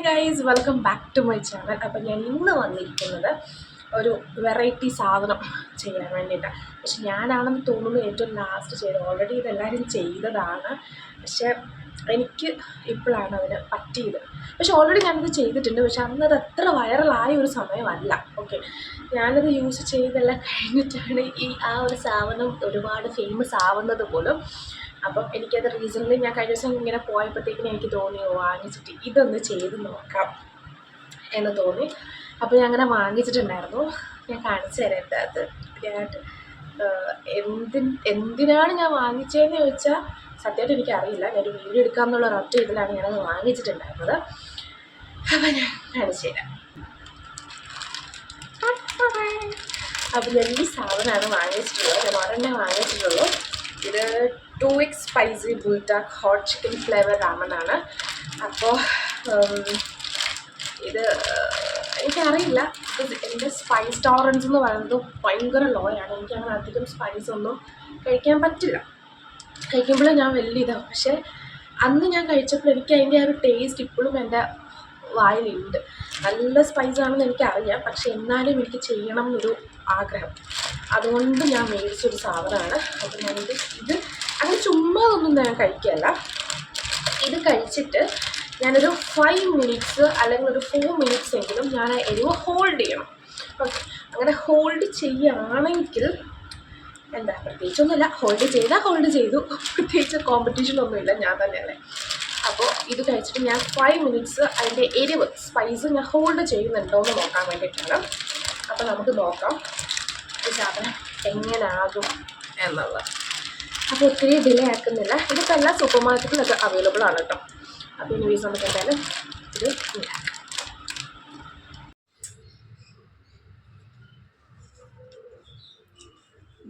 Guys, welcome back to my channel. അപ്പം ഞാൻ ഇന്ന് വന്നിരിക്കുന്നത് ഒരു വെറൈറ്റി സാധനം ചെയ്യാൻ വേണ്ടിയിട്ടാണ്. പക്ഷെ ഞാനാണെന്ന് തോന്നുന്നു ഏറ്റവും ലാസ്റ്റ് ചെയ്തത്. ഓൾറെഡി ഇതെല്ലാവരും ചെയ്തതാണ്, പക്ഷേ എനിക്ക് ഇപ്പോഴാണ് അതിന് പറ്റിയത്. പക്ഷെ ഓൾറെഡി ഞാനത് ചെയ്തിട്ടുണ്ട്, പക്ഷെ അന്നത് അത്ര വൈറലായ ഒരു സമയമല്ല. ഓക്കെ, ഞാനത് യൂസ് ചെയ്തെല്ലാം കഴിഞ്ഞിട്ടാണ് ആ ഒരു സാധനം ഒരുപാട് ഫേമസ് ആവുന്നത് പോലും. അപ്പം എനിക്കത് റീസണിൽ ഞാൻ കഴിഞ്ഞ ദിവസം ഇങ്ങനെ പോയപ്പോഴത്തേക്കിനും എനിക്ക് തോന്നി വാങ്ങിച്ചിട്ട് ഇതൊന്ന് ചെയ്ത് നോക്കാം എന്ന് തോന്നി. അപ്പോൾ ഞാൻ അങ്ങനെ വാങ്ങിച്ചിട്ടുണ്ടായിരുന്നു. ഞാൻ കാണിച്ചു തരാം എൻ്റെ അത് ഞാനായിട്ട് എന്തിനാണ് ഞാൻ വാങ്ങിച്ചതെന്ന് ചോദിച്ചാൽ സത്യമായിട്ട് എനിക്കറിയില്ല. ഞാനൊരു വീഡിയോ എടുക്കാമെന്നുള്ള ഒരൊറ്റ ഇതിലാണ് ഞാനത് വാങ്ങിച്ചിട്ടുണ്ടായിരുന്നത്. അപ്പം ഞാൻ കാണിച്ചു തരാം. അപ്പോൾ ഞാൻ ഈ സാധനമാണ് വാങ്ങിച്ചിട്ടുള്ളത്. ഞാൻ ഒരെണ്ണേ വാങ്ങിച്ചിട്ടുള്ളൂ. ഇത് 2x spicy buldak hot chicken flavour രാമനാണ്. അപ്പോൾ ഇത് എനിക്കറിയില്ല, എൻ്റെ സ്പൈസ് ടോളറൻസ് എന്ന് പറയുന്നത് ഭയങ്കര ലോ ആണ്. എനിക്കങ്ങനെ അധികം സ്പൈസ് ഒന്നും കഴിക്കാൻ പറ്റില്ല. കഴിക്കുമ്പോൾ ഞാൻ വലിയ ഇതാവും. പക്ഷേ അന്ന് ഞാൻ കഴിച്ചപ്പോൾ എനിക്ക് അതിൻ്റെ ആ ഒരു ടേസ്റ്റ് ഇപ്പോഴും എൻ്റെ വായിലുണ്ട്. നല്ല സ്പൈസ് ആണെന്ന് എനിക്കറിയാം, പക്ഷെ എന്നാലും എനിക്ക് ചെയ്യണം എന്നൊരു ആഗ്രഹം. അതുകൊണ്ട് ഞാൻ മേടിച്ചൊരു സാധനമാണ്. അപ്പോൾ ഞാനിത് അങ്ങനെ ചുമ്മാ ഒന്നും ഞാൻ കഴിക്കുകയല്ല. ഇത് കഴിച്ചിട്ട് ഞാനൊരു 5 മിനിറ്റ്സ് അല്ലെങ്കിൽ ഒരു 4 മിനിറ്റ്സ് എങ്കിലും ഞാൻ എരിവ് ഹോൾഡ് ചെയ്യണം. ഓക്കെ, അങ്ങനെ ഹോൾഡ് ചെയ്യുകയാണെങ്കിൽ എന്താ പ്രത്യേകിച്ചൊന്നുമില്ല. ഹോൾഡ് ചെയ്താൽ ഹോൾഡ് ചെയ്തു, പ്രത്യേകിച്ച് കോമ്പറ്റീഷനൊന്നുമില്ല, ഞാൻ തന്നെയല്ലേ. അപ്പോൾ ഇത് കഴിച്ചിട്ട് ഞാൻ 5 മിനിറ്റ്സ് അതിൻ്റെ എരിവ് സ്പൈസ് ഞാൻ ഹോൾഡ് ചെയ്യുന്നുണ്ടോ എന്ന് നോക്കാൻ വേണ്ടിയിട്ടാണ്. അപ്പോൾ നമുക്ക് നോക്കാം ഈ സാധനം എങ്ങനെയാകും എന്നുള്ളത്. അപ്പോൾ ഒത്തിരി ഡിലേ ആക്കുന്നില്ല. ഇതിപ്പോൾ എല്ലാ സൂപ്പർ മാർക്കറ്റിലൊക്കെ അവൈലബിൾ ആണ് കേട്ടോ. അപ്പോൾ ഇനി വീസ് നമുക്ക് എന്തായാലും ഇത് ഉണ്ടാക്കാം.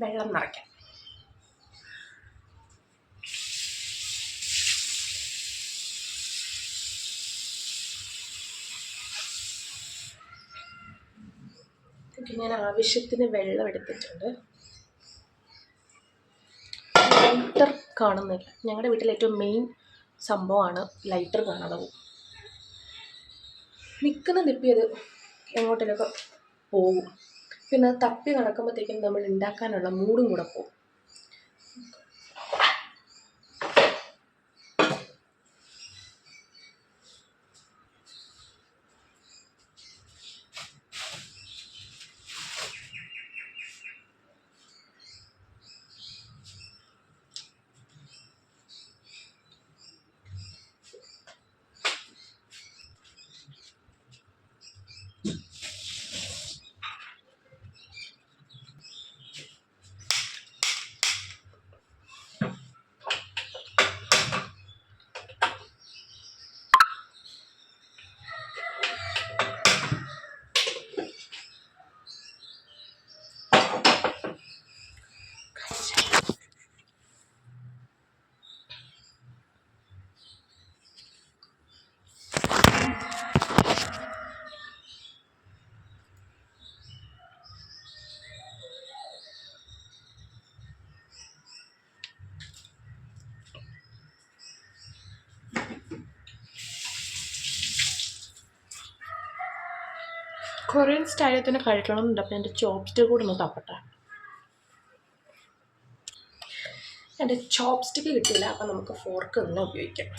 വെള്ളം നിറയ്ക്കാം. ഞാൻ ആവശ്യത്തിന് വെള്ളം എടുത്തിട്ടുണ്ട്. ലൈറ്റർ കാണുന്നില്ല. ഞങ്ങളുടെ വീട്ടിൽ ഏറ്റവും മെയിൻ സംഭവമാണ് ലൈറ്റർ കാണാതെ പോകും. നിൽക്കുന്ന നിപ്പിയത് എങ്ങോട്ടേലൊക്കെ പോകും. പിന്നെ തപ്പി നടക്കുമ്പോഴത്തേക്കും നമ്മൾ ഉണ്ടാക്കാനുള്ള മൂടും കൂടെ പോകും. കൊറിയൻ സ്റ്റൈലിൽ തന്നെ കഴിക്കണം എന്നുണ്ട്. അപ്പം എൻ്റെ ചോപ്സ്റ്റിക്ക് കൂടെ ഒന്ന് തപ്പട്ടെ. എൻ്റെ ചോപ്സ്റ്റിക്ക് കിട്ടിയില്ല, അപ്പം നമുക്ക് ഫോർക്ക് തന്നെ ഉപയോഗിക്കാം.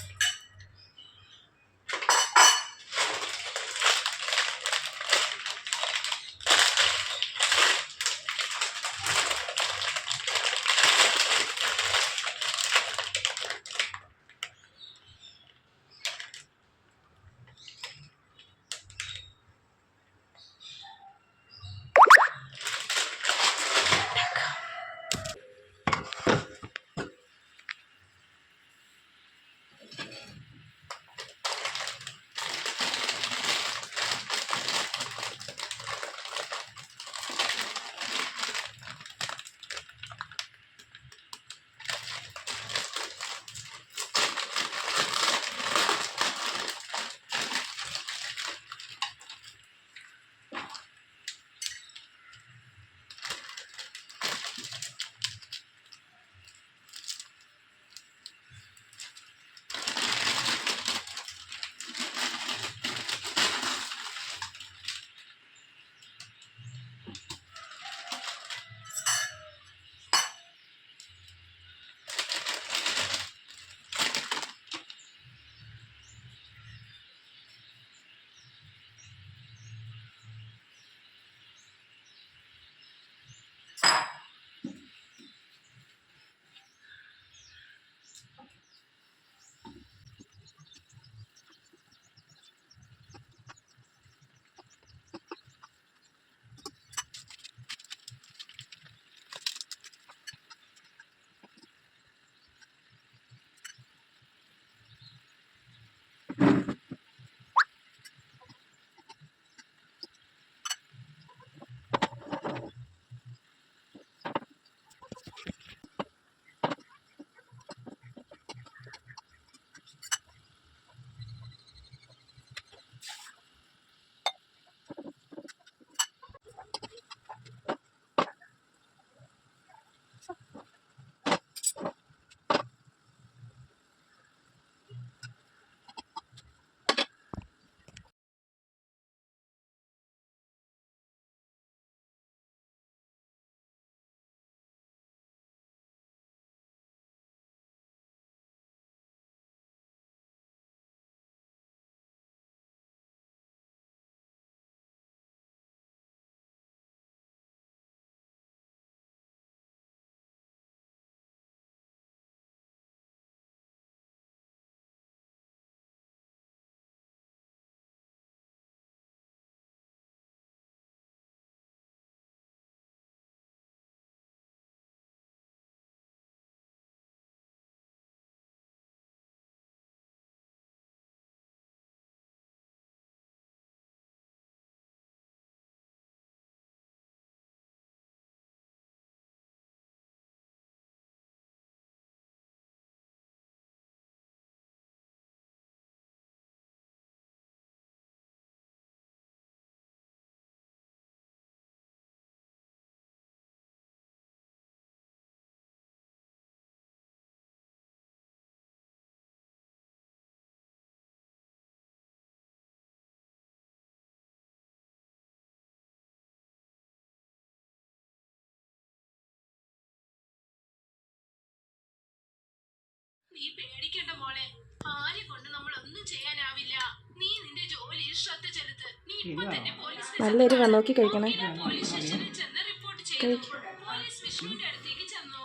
നീ പേടിക്കണ്ട മോളെ, ആരെ കൊണ്ട് നമ്മൾ ഒന്നും ചെയ്യാനാവില്ല. നീ നിന്റെ ജോലിയിൽ ശ്രദ്ധ ചെലുത്ത്. നീ ഇപ്പൊ തന്നെ പോലീസിനെ നോക്കി കഴിക്കണേ. പോലീസ് സ്റ്റേഷനിൽ ചെന്ന് റിപ്പോർട്ട് ചെയ്തു. പോലീസ് വിഷ്ണുവിന്റെ അടുത്തേക്ക് ചെന്നു.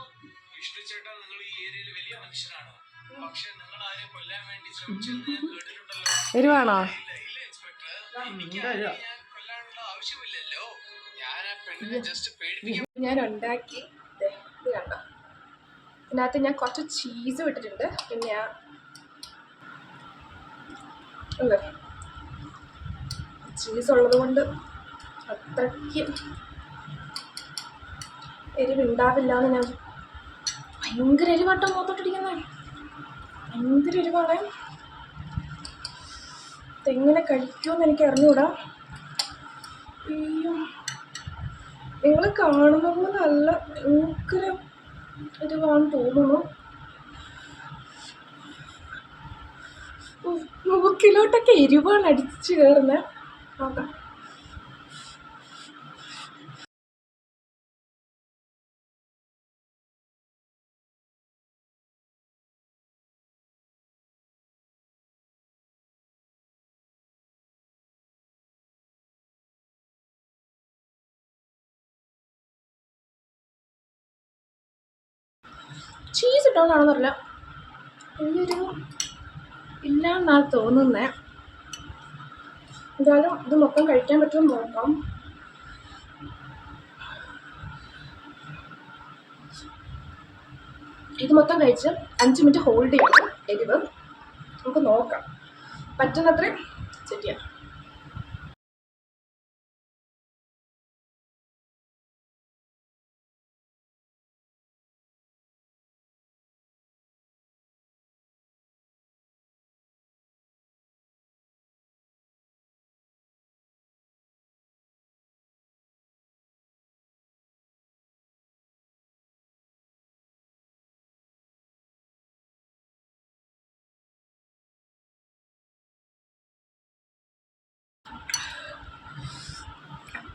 വിഷ്ണു ചേട്ടാ, നിങ്ങൾ ഈ ഏരിയയിൽ വലിയ മനുഷ്യനാണ്. പക്ഷെ നിങ്ങൾ ആരെ കൊല്ലാൻ വേണ്ടി ശ്രമിച്ചെന്ന് ഞാൻ കേട്ടിട്ടുണ്ടല്ലോ. വരുവാണോ? ഇല്ല ഇൻസ്പെക്ടർ, എനിക്ക് കൊല്ലാനുള്ള ആവശ്യമില്ലല്ലോ. ഞാൻ ആ പെണ്ണിനെ ജസ്റ്റ് പേടിപ്പിക്കാൻ ഞാൻ ഉണ്ടാക്കി. ഇത് കണ്ടോ, ഇതിനകത്ത് ഞാൻ കുറച്ച് ചീസ് വിട്ടിട്ടുണ്ട്. പിന്നെ ചീസ് ഉള്ളത് കൊണ്ട് അത്രയ്ക്ക് എരിവുണ്ടാവില്ല എന്ന് ഞാൻ. ഭയങ്കര എരിവാട്ടോ മുഖത്തോട്ടിരിക്കുന്നത്, ഭയങ്കര എരിവാണ്. ഇതെങ്ങനെ കഴിക്കുമെന്ന് എനിക്ക് അറിഞ്ഞുകൂടാ. അയ്യോ, നിങ്ങൾ കാണുന്ന പോലെ അല്ല, ഭയങ്കര എരിവാണെന്ന് തോന്നുന്നു. മൂക്കിലോട്ടൊക്കെ എരിവാണ് അടിച്ചു കയറുന്നത്. നോക്കാം. ചീസ് ഇട്ടോണ്ടാണെന്ന് അറിയില്ല, വലിയൊരു ഇല്ലാന്നാ തോന്നുന്നേ. എന്തായാലും ഇത് മൊത്തം കഴിക്കാൻ പറ്റുമെന്ന് നോക്കാം. ഇത് മൊത്തം കഴിച്ച് 5 മിനിറ്റ് ഹോൾഡ് ചെയ്യണം എരിവ്. നമുക്ക് നോക്കാം, പറ്റുന്നത്രയും സെറ്റ് ചെയ്യാം.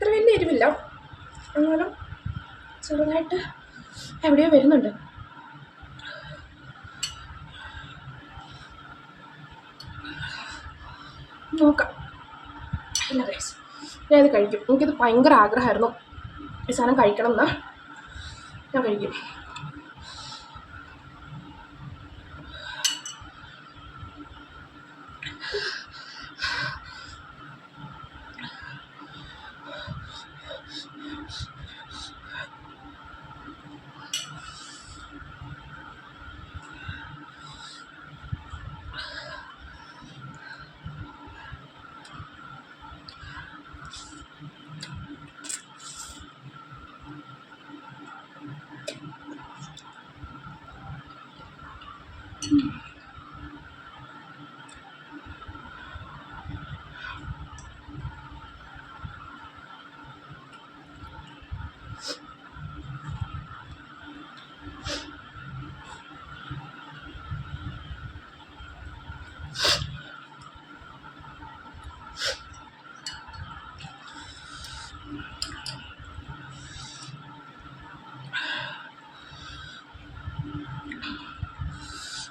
അത്ര വലിയ എരിവില്ല, എന്നാലും ചെറുതായിട്ട് എവിടെയോ വരുന്നുണ്ട്. നോക്കാം. ഇല്ല ഗൈസ്, ഞാനിത് കഴിക്കും. എനിക്കിത് ഭയങ്കര ആഗ്രഹമായിരുന്നു ഈ സാധനം കഴിക്കണം എന്ന്. ഞാൻ കഴിക്കും.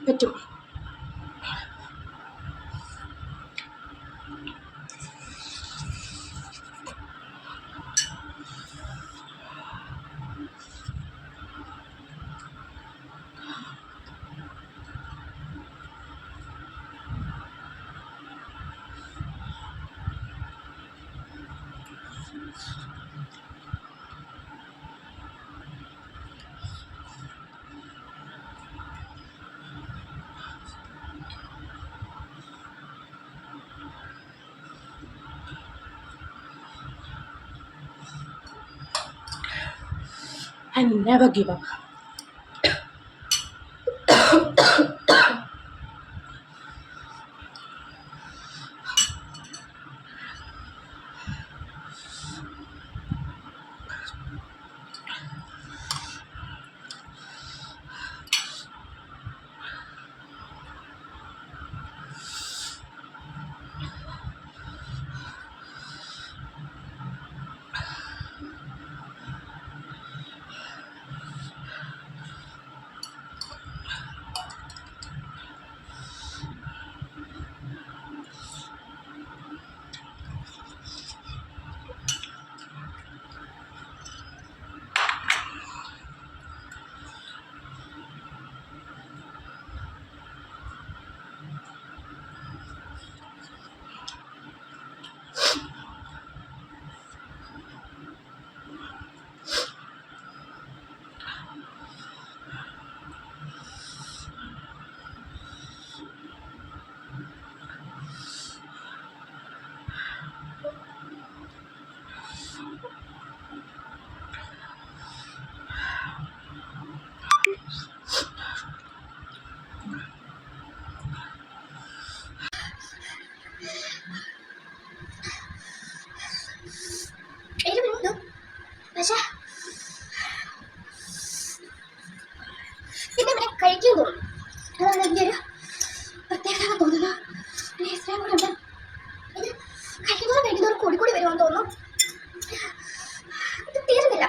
പറ്റും. I never give up. കഴിക്കുന്നവർ കൂടി കൂടി വരുമെന്ന് തോന്നുന്നു. ഇത് തീരുന്നില്ല.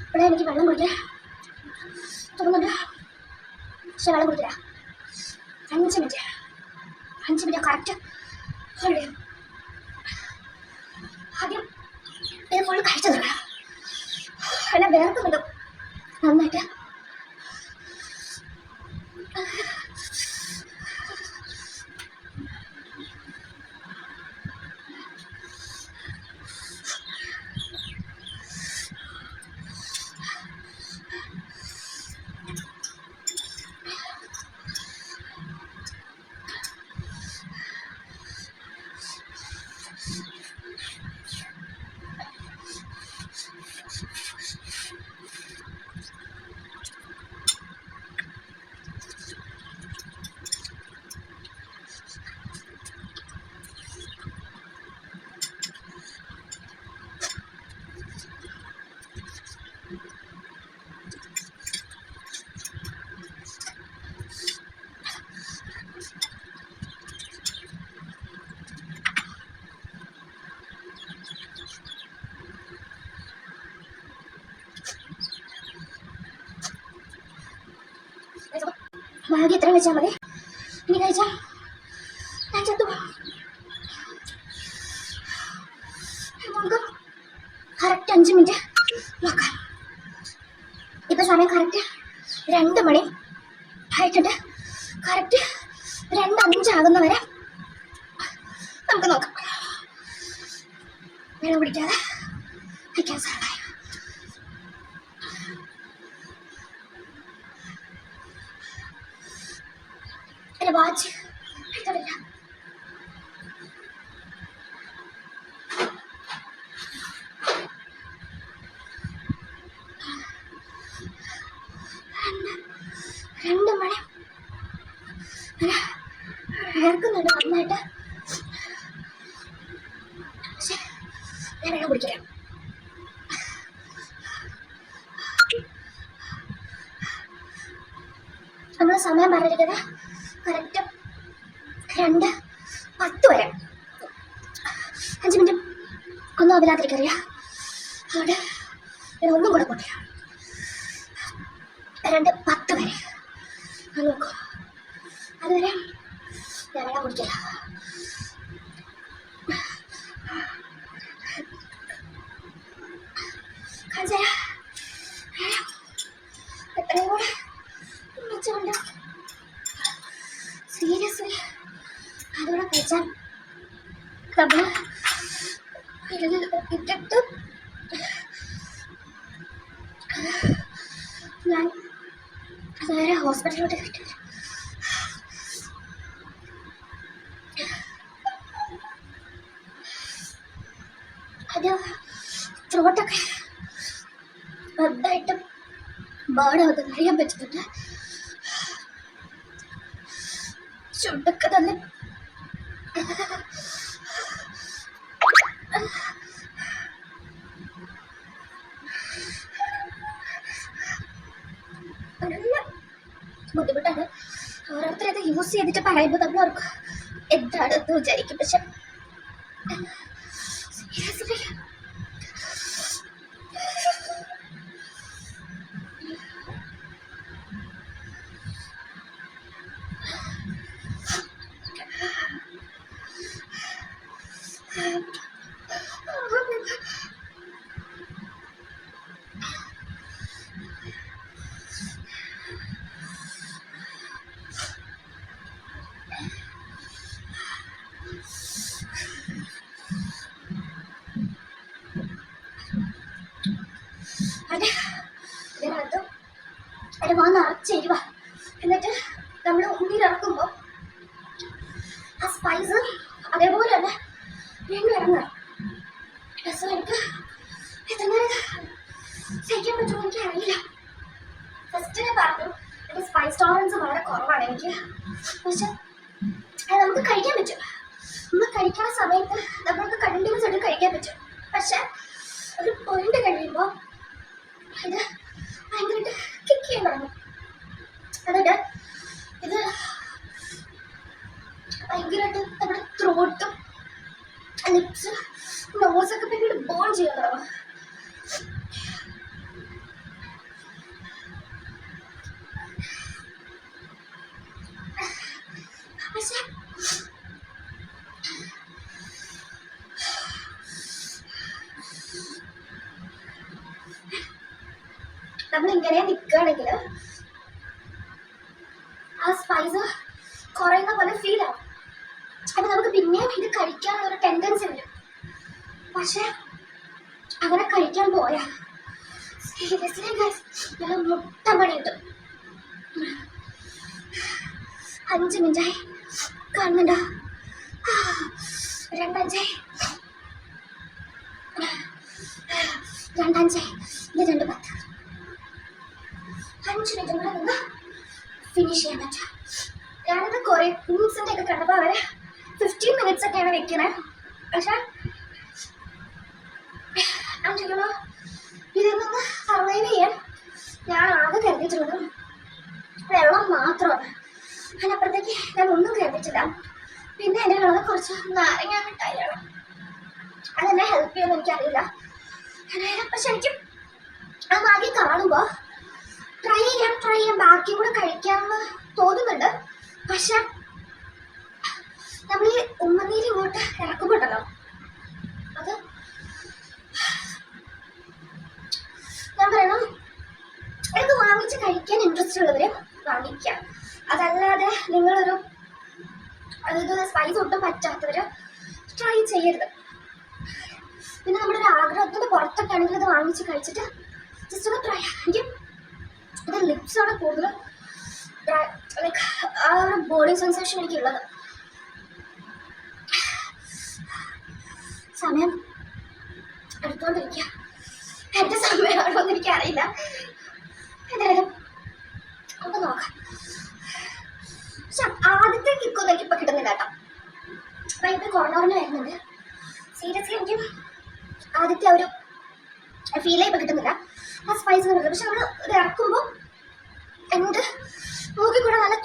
ഇവിടെ എനിക്ക് വെള്ളം കുടിക്കാൻ തോന്നുന്നുണ്ട്, പക്ഷെ വെള്ളം കുടിക്കില്ല. 5 മിനിറ്റ് കറക്റ്റ് ആദ്യം ഇത് ഫുള്ള് കഴിച്ചു തീർക്കണം. എന്നെ വേർക്കുന്നുണ്ട് നന്നായിട്ട്. മാഗി എത്ര കഴിച്ചാൽ മതി? ഇനി കഴിച്ചാൽ ഞാൻ ചത്തു. നമുക്ക് കറക്റ്റ് 5 മിനിറ്റ് നോക്കാം. ഇപ്പം സമയം കറക്റ്റ് 2 മണി ആയിട്ടുണ്ട്. കറക്റ്റ് 2:05 ആകുന്ന വരെ നമുക്ക് നോക്കാം. വെള്ളം കുടിക്കാതെ കഴിക്കാൻ സാധിക്കും. എൻ്റെ വാച്ച് എടുത്തിട്ടില്ല. രണ്ട് മണി വേർക്കുന്നുണ്ട് നന്നായിട്ട്. പക്ഷെ ഞാൻ വെള്ളം കുടിക്കാം. നമ്മൾ സമയം പറഞ്ഞിരിക്കുന്നത് കറക്റ്റ് 2:10 വരെ. 5 മിനിറ്റ് ഒന്നും അതിനകത്തേക്കറിയാം. അതുകൊണ്ട് ഞാൻ ഒന്നും കൂടെ കൂട്ടില്ല. 2:10 വരെ നോക്കൂ. അതുവരെ ഞാൻ വെള്ളം കുടിക്കില്ല. എത്രയും കൂടെ വെച്ചുകൊണ്ട് സീരിയസ്ലി അതുകൂടെ കഴിച്ചാൽ നമ്മൾ ഇട്ടിട്ട് ഞാൻ അതുവരെ ഹോസ്പിറ്റലിലോട്ട് കിട്ടി. അത് ത്രോട്ടൊക്കെ നന്നായിട്ട് ബാടാവത് അറിയാൻ പറ്റുന്നുണ്ട്. ചുണ്ടൊക്കെ തന്നെ നല്ല ബുദ്ധിമുട്ടാണ്. ഓരോരുത്തരത് യൂസ് ചെയ്തിട്ട് പറയുമ്പോൾ നമ്മൾ ഓർക്കും എന്താണെന്ന് വിചാരിക്കും. പക്ഷെ സീരിയസ്ലി അതിൻ്റെ വാ നിറച്ച് എരിവ. എന്നിട്ട് നമ്മൾ ഉള്ളിലിറക്കുമ്പോൾ ആ സ്പൈസ് അതേപോലെ തന്നെ വീണ്ടും ഇറങ്ങുക. സോ എനിക്ക് എത്ര നേരം സഹിക്കാൻ പറ്റുമോ എനിക്ക് അറിയില്ല. ഫസ്റ്റ് ഞാൻ പറഞ്ഞു എൻ്റെ സ്പൈസ് ടോളറൻസ് വളരെ കുറവാണ് എനിക്ക്. പക്ഷെ അത് നമുക്ക് കഴിക്കാൻ പറ്റും. നമ്മൾ കഴിക്കുന്ന സമയത്ത് നമ്മൾക്ക് കണ്ടിന്യൂസ് ആയിട്ട് കഴിക്കാൻ പറ്റും. പക്ഷെ ഒരു പോയിന്റ് കഴിയുമ്പോൾ ഇത് ഭയങ്കരമായിട്ട് കിക്ക് ചെയ്യാൻ തുടങ്ങും. എന്നിട്ട് ഇത് ഭയങ്കരമായിട്ട് നമ്മുടെ ത്രോട്ടും ലിപ്സ് നോസൊക്കെ ഭയങ്കര ബേൺ ചെയ്യാൻ തുടങ്ങും. പക്ഷെ നമ്മളിങ്ങനെ നിൽക്കുകയാണെങ്കിൽ ആ സ്പൈസ് കുറയുന്ന പോലെ ഫീൽ ആവും. അപ്പം നമുക്ക് പിന്നെയും ഇത് കഴിക്കാനുള്ള ഒരു ടെൻഡൻസി വരും. പക്ഷെ അങ്ങനെ കഴിക്കാൻ പോയാൽ സീരിയസ്ലി ഗൈസ് നല്ല മുട്ട പണി കിട്ടും. 5 മിനിറ്റായി കാണുന്നുണ്ടോ? 2 മിനിറ്റായി, 2 മിനിറ്റായി, ഇത് 2 10. 5 മിനിറ്റ് കൂടെ നിന്ന് ഫിനിഷ് ചെയ്യാൻ പറ്റും. ഞാനിത് കുറേ മിനിറ്റ്സിൻ്റെ ഒക്കെ കണ്ടപ്പോൾ അവർ 15 മിനിറ്റ്സ് ഒക്കെയാണ് വെക്കുന്നത്. പക്ഷെ ഇതിൽ നിന്ന് സർവൈവ് ചെയ്യാൻ ഞാൻ ആകെ കരുതിയിട്ടുള്ളത് വെള്ളം മാത്രമാണ്. അതിനപ്പുറത്തേക്ക് ഞാൻ ഒന്നും കരുതിയിട്ടില്ല. പിന്നെ എൻ്റെ ഉള്ളത് കുറച്ച് നാരങ്ങ മിഠായിയാണ്. അതെന്നെ ഹെൽപ്പ് ചെയ്യുമെന്ന് എനിക്കറിയില്ല. പക്ഷെ എനിക്ക് ആ ബാക്കി കാണുമ്പോൾ ട്രൈ ചെയ്യാം ബാക്കി കൂടെ കഴിക്കാമെന്ന് തോന്നുന്നുണ്ട്. പക്ഷെ നമ്മൾ ഈ ഉമ്മനീര് ഇങ്ങോട്ട് ഇറക്കുമ്പോണ്ടല്ലോ അത് ഞാൻ പറയണം, ഇത് വാങ്ങിച്ച് കഴിക്കാൻ ഇൻട്രസ്റ്റ് ഉള്ളവർ വാങ്ങിക്കാം. അതല്ലാതെ നിങ്ങളൊരു അതായത് സ്പൈസ് ഒട്ടും പറ്റാത്തവർ ട്രൈ ചെയ്യരുത്. പിന്നെ നമ്മുടെ ഒരു ആഗ്രഹത്തിൻ്റെ പുറത്തൊക്കെ ആണെങ്കിൽ ഇത് വാങ്ങിച്ച് കഴിച്ചിട്ട് ജസ്റ്റ് ഒന്ന് ട്രൈ. എനിക്ക് ഇത് ലിപ്സാണ് കൂടുതൽ ലൈക്ക് ആ ഒരു ബോഡി സെൻസേഷൻ എനിക്കുള്ളത്. സമയം എടുത്തോണ്ടിരിക്കുക. എൻ്റെ സമയമാണോ എന്ന് എനിക്കറിയില്ല. എന്തായാലും നമുക്ക് നോക്കാം. പക്ഷെ ആദ്യത്തെ കിക്കൊന്നും എനിക്കിപ്പോൾ കിട്ടുന്നില്ല കേട്ടോ. അപ്പം ഇപ്പം കുറഞ്ഞ വരുന്നുണ്ട്. സീരിയസ്ലി എനിക്ക് ആദ്യത്തെ ഒരു ഫീലേ ഇപ്പം കിട്ടുന്നില്ല. ആ സ്പൈസ് കിട്ടുന്നില്ല. പക്ഷെ നമ്മൾ ഇത് ഇറക്കുമ്പോൾ എന്നിട്ട് മൂക്കിൽ കൂടെ നല്ല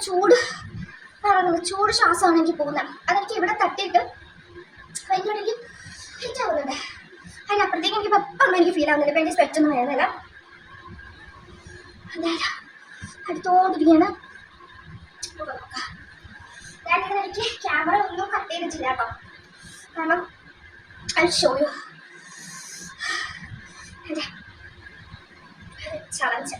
ചൂട് ശ്വാസമാണ് എനിക്ക് പോകുന്നത്. അതെനിക്ക് ഇവിടെ തട്ടിയിട്ട് ഭയങ്കര എനിക്ക് ഹിറ്റ് ആവുന്നുണ്ട്. അതിനപ്പുറത്തേക്ക് എനിക്ക് ഇപ്പം എനിക്ക് ഫീൽ ആവുന്നില്ല. ഇപ്പം എനിക്ക് സ്വെറ്റൊന്നും വരുന്നില്ല. എന്തായാലും അടുത്തോണ്ടിരിക്കുകയാണ്. നോക്കാം. ഞാനിങ്ങനെ എനിക്ക് ക്യാമറ ഒന്നും കട്ട് ചെയ്തിട്ടില്ല കേട്ടോ. കാരണം ഐ ഷോ യു ചലഞ്ച്.